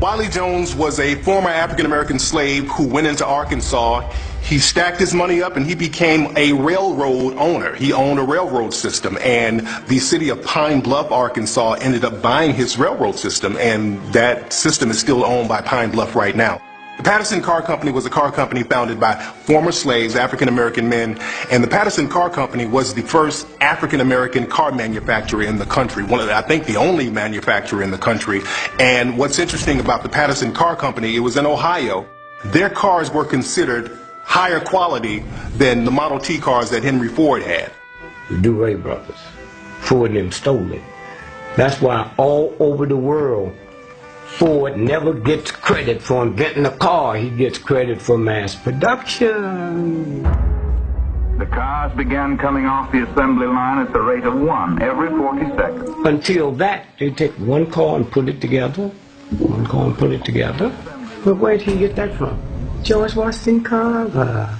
Wiley Jones was a former African-American slave who went into Arkansas. He stacked his money up and he became a railroad owner. He owned a railroad system, and the city of Pine Bluff, Arkansas ended up buying his railroad system, and that system is still owned by Pine Bluff right now. The Patterson Car Company was a car company founded by former slaves, African-American men, and the Patterson Car Company was the first African-American car manufacturer in the country, I think the only manufacturer in the country. And what's interesting about the Patterson Car Company, it was in Ohio. Their cars were considered higher quality than the Model T cars that Henry Ford had. The DeRay brothers, Ford and them stole it. That's why all over the world, Ford never gets credit for inventing a car. He gets credit for mass production. The cars began coming off the assembly line at the rate of 1 every 40 seconds. Until that, they take one car and put it together. One car and put it together. But where did he get that from? George Washington Carver.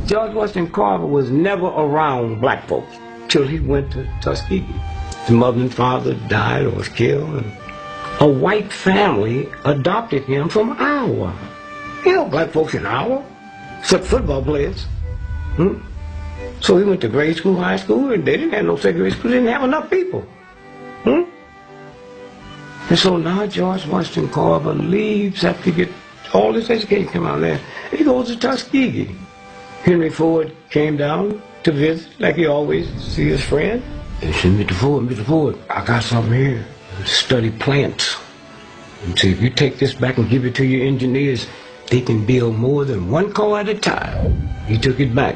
George Washington Carver was never around black folks till he went to Tuskegee. His mother and father died or was killed, and a white family adopted him from Iowa. You know, black folks in Iowa, except football players. So he went to grade school, high school, and they didn't have no secondary school. They didn't have enough people. And so now George Washington Carver leaves after he get all this education come out there. He goes to Tuskegee. Henry Ford came down to visit, like he always see his friend. And he said, Mr. Ford, I got something here. Study plants. And so if you take this back and give it to your engineers, they can build more than one car at a time. He took it back.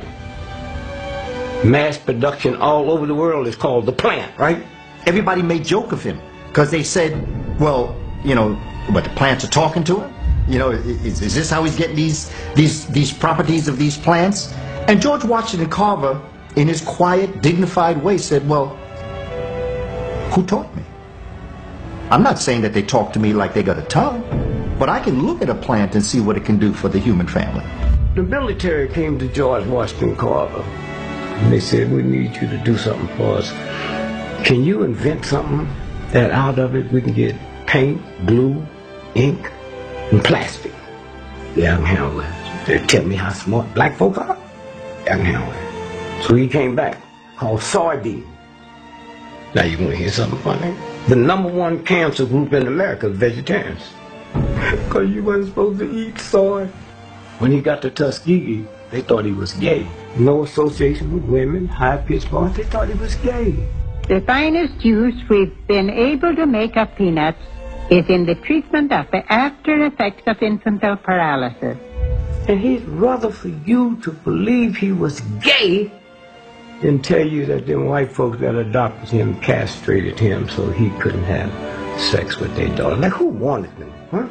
Mass production all over the world is called the plant, right? Everybody made joke of him because they said, well, you know, but the plants are talking to him. You know, is this how he's getting these properties of these plants? And George Washington Carver, in his quiet, dignified way, said, well, who taught me? I'm not saying that they talk to me like they got a tongue, but I can look at a plant and see what it can do for the human family. The military came to George Washington Carver, and they said, we need you to do something for us. Can you invent something that out of it we can get paint, glue, ink, and plastic? Yeah, I can handle that. They tell me how smart black folks are. I can handle that. So he came back, called soybean. Now you want to hear something funny? The #1 cancer group in America is vegetarians. Because you wasn't supposed to eat soy. When he got to Tuskegee, they thought he was gay. No association with women, high-pitched voice, they thought he was gay. The finest use we've been able to make of peanuts is in the treatment of the after effects of infantile paralysis. And he'd rather for you to believe he was gay than tell you that them white folks that adopted him castrated him so he couldn't have sex with their daughter. Like, who wanted them, huh?